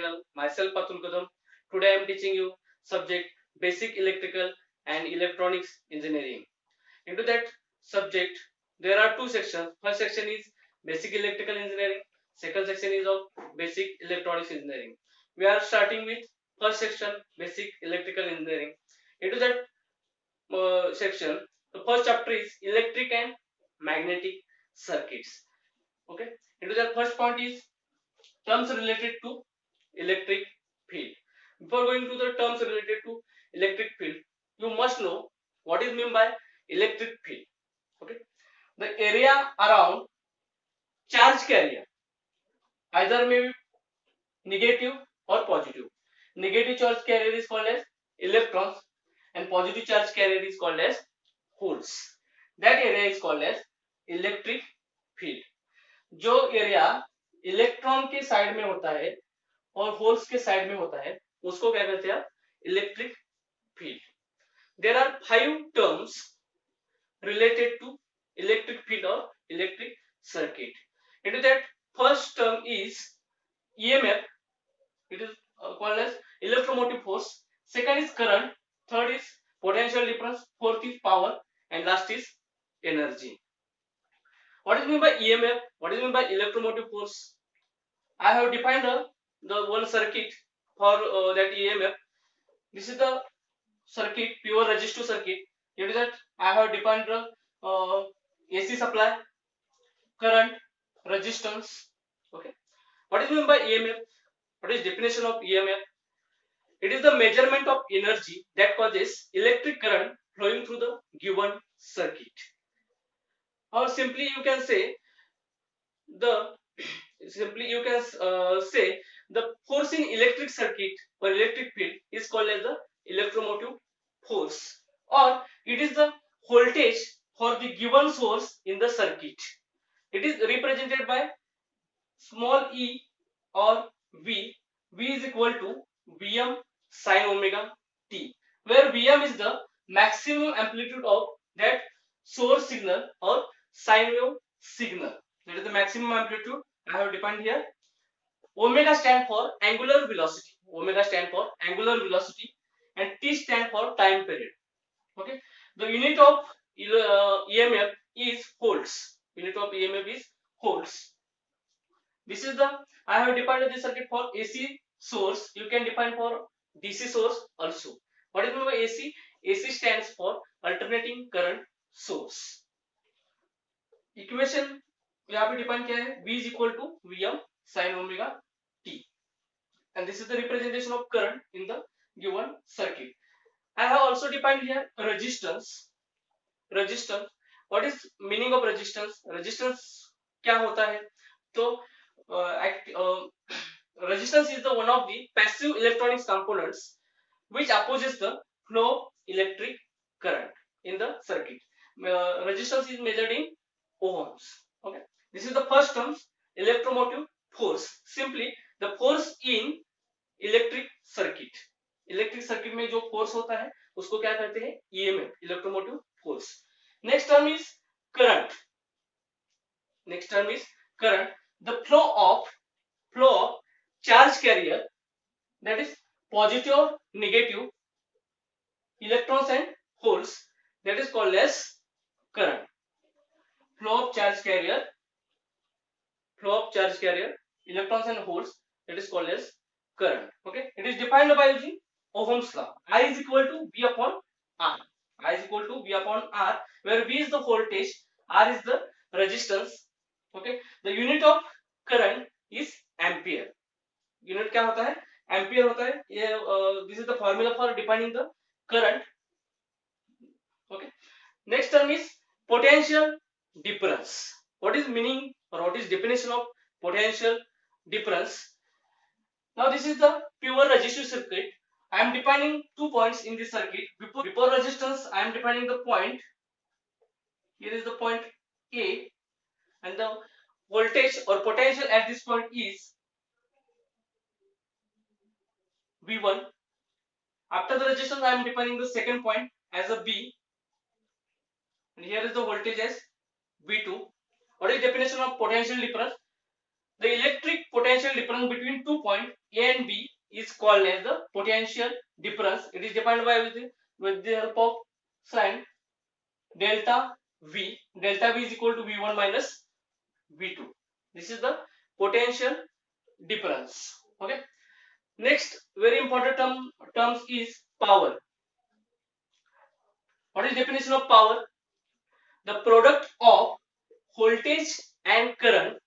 channel. Myself Atul Kadam. Today I am teaching you subject Basic Electrical and Electronics Engineering. Into that subject there are two sections. First section is Basic Electrical Engineering. Second section is of Basic Electronics Engineering. We are starting with first section Basic Electrical Engineering. Into that section, the first chapter is Electric and Magnetic Circuits. Okay. Into that first point is terms related to electric field. Before going to the terms related to electric field, you must know what is meant by electric field. Okay, the area around charge carrier either may be negative or positive. Negative charge carrier is called as electrons and positive charge carrier is called as holes. That area is called as electric field. जो area electron के side में होता है और holes के side में होता है उसको क्या कहते हैं electric field. There are 5 terms related to electric field or electric circuit. Into that first term is EMF. It is called as electromotive force. Second is current. Third is potential difference. Fourth is power and last is energy. What is meant by EMF? What is meant by electromotive force? I have defined the one circuit for that EMF. This is the circuit, pure resistive circuit. It is that I have defined the AC supply, current, resistance. Okay. What is meant by EMF? What is definition of EMF? It is the measurement of energy that causes electric current flowing through the given circuit. Or simply you can say the force in electric circuit or electric field is called as the electromotive force, or it is the voltage for the given source in the circuit. It is represented by small e or V. V is equal to Vm sin omega t, where Vm is the maximum amplitude of that source signal or sine wave signal. That is the maximum amplitude I have defined here. Omega stand for angular velocity. Omega stand for angular velocity and T stand for time period. Okay. The unit of EMF is volts. Unit of EMF is volts. This is the I have defined this circuit for AC source. You can define for DC source also. What is meant by AC? AC stands for alternating current source. Equation यहाँ पे define क्या है? V is equal to Vm sin omega t, and this is the representation of current in the given circuit. I have also defined here resistance. Resistance. What is meaning of resistance? Resistance क्या होता है? तो resistance is the one of the passive electronics components which opposes the flow of electric current in the circuit. Resistance is measured in ohms. Okay. This is the first term, electromotive force. Simply the force in electric circuit. Electric circuit में जो force होता है उसको क्या कहते हैं? EMF, electromotive force. Next term is current. Next term is current. The flow of charge carrier, that is positive or negative electrons and holes, that is called as current. Flow of charge carrier, electrons and holes, that is called as current. Okay, it is defined by using Ohm's law. I is equal to V upon R. I is equal to V upon R, where V is the voltage, R is the resistance. Okay, the unit of current is ampere. Unit क्या होता है? Ampere होता है. ये this is the formula for defining the current. Okay. Next term is potential difference. What is meaning or what is definition of potential difference? Now this is the pure resistive circuit. I am defining 2 points in this circuit. Before resistance, I am defining the point. Here is the point A, and the voltage or potential at this point is V1. After the resistance, I am defining the second point as a B, and here is the voltage as V2. What is definition of potential difference? The electric potential difference between 2 points A and B is called as the potential difference. It is defined by with the help of sign delta V. Delta V is equal to V1 minus V2. This is the potential difference. Okay. Next, very important terms is power. What is definition of power? The product of voltage and current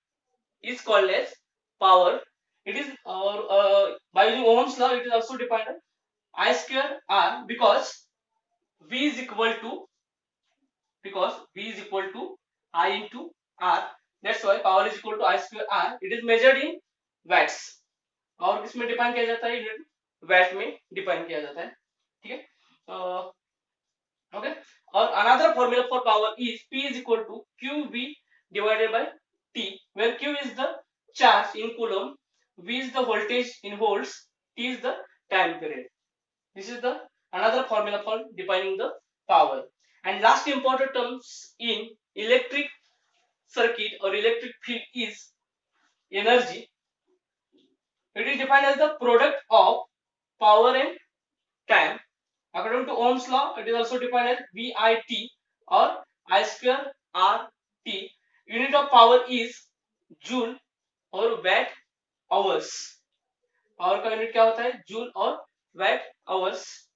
is called as power. It is by using Ohm's law, it is also defined as I square R because V is equal to I into R. That's why power is equal to I square R. It is measured in watts. और किसमें define किया जाता है? Unit VAT में define किया जाता है. ठीक है. Okay. Or another formula for power is P is equal to QV divided by T, where Q is the charge in coulomb, V is the voltage in volts, T is the time period. This is the another formula for defining the power. And last important terms in electric circuit or electric field is energy. It is defined as the product of power and time. According to Ohm's law, it is also defined as VIT or I square RT. Unit of power is joule और watt hours. Power का unit क्या होता है? Joule और watt hours.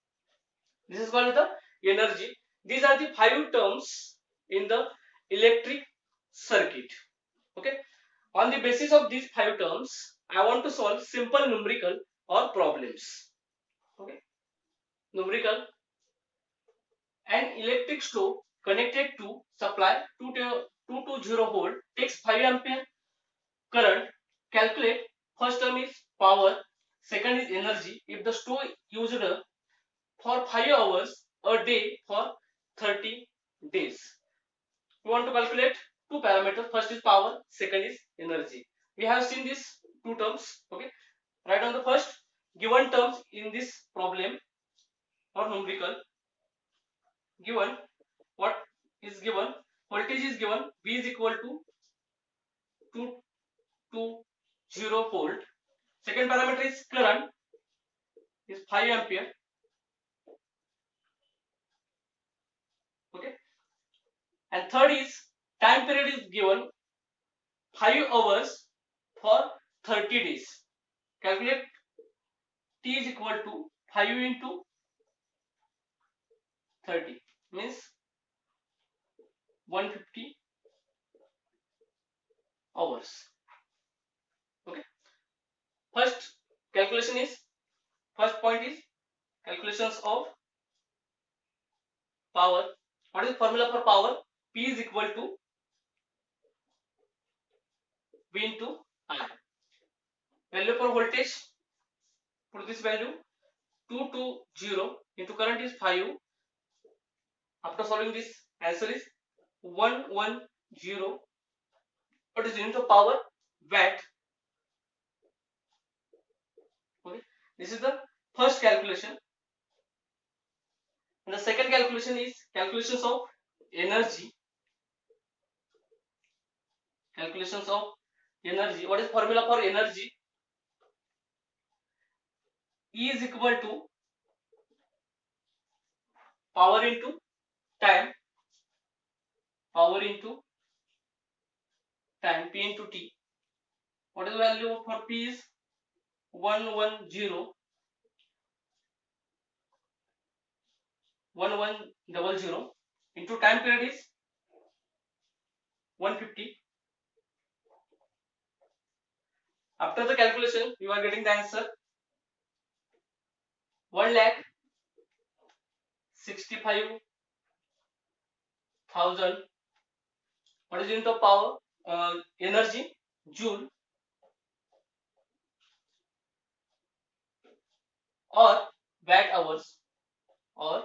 This is called the energy. These are the 5 terms in the electric circuit. Okay. On the basis of these 5 terms, I want to solve simple numerical or problems. Okay. Numerical. An electric stove connected to supply 220 volt takes 5 ampere current. Calculate. First term is power, second is energy. If the stove used for 5 hours a day for 30 days. We want to calculate two parameters. First is power, second is energy. We have seen these two terms. Okay. Write down the first given terms in this problem or numerical. Given what is given? Voltage is given. V is equal to 220 volt. Second parameter is current is 5 ampere. Okay. And third is time period is given 5 hours for 30 days. Calculate. T is equal to 5 into 30 means 150 hours. Okay. First point is calculations of power. What is the formula for power? P is equal to V into I. Value for voltage, put this value 220 into current is 5. After solving this, answer is 110. What is unit of power? Watt. Okay. This is the first calculation. And the second calculation is calculations of energy. Calculations of energy. What is formula for energy? E is equal to power into time. Power into time. P into T. What is the value for P is 110. 1100 into time period is 150. After the calculation, you are getting the answer 1,65,000. What is unit of power? Energy, joule, or watt hours, or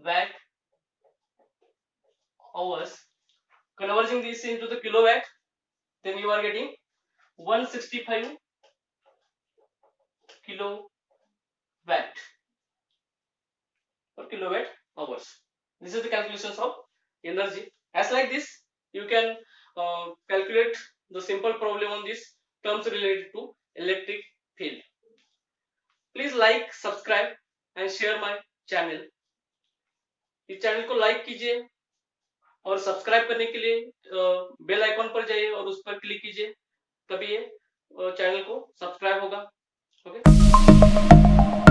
watt hours. Converting this into the kilowatt, then you are getting 165 kilowatt or kilowatt hours. This is the calculations of energy. As like this, you can calculate the simple problem on this terms related to electric field. Please like, subscribe and share my channel. इस channel को like कीजिए और subscribe करने के लिए bell icon पर जाइए और उस पर क्लिक कीजिए, तभी ये चैनल को सब्सक्राइब होगा. ओके.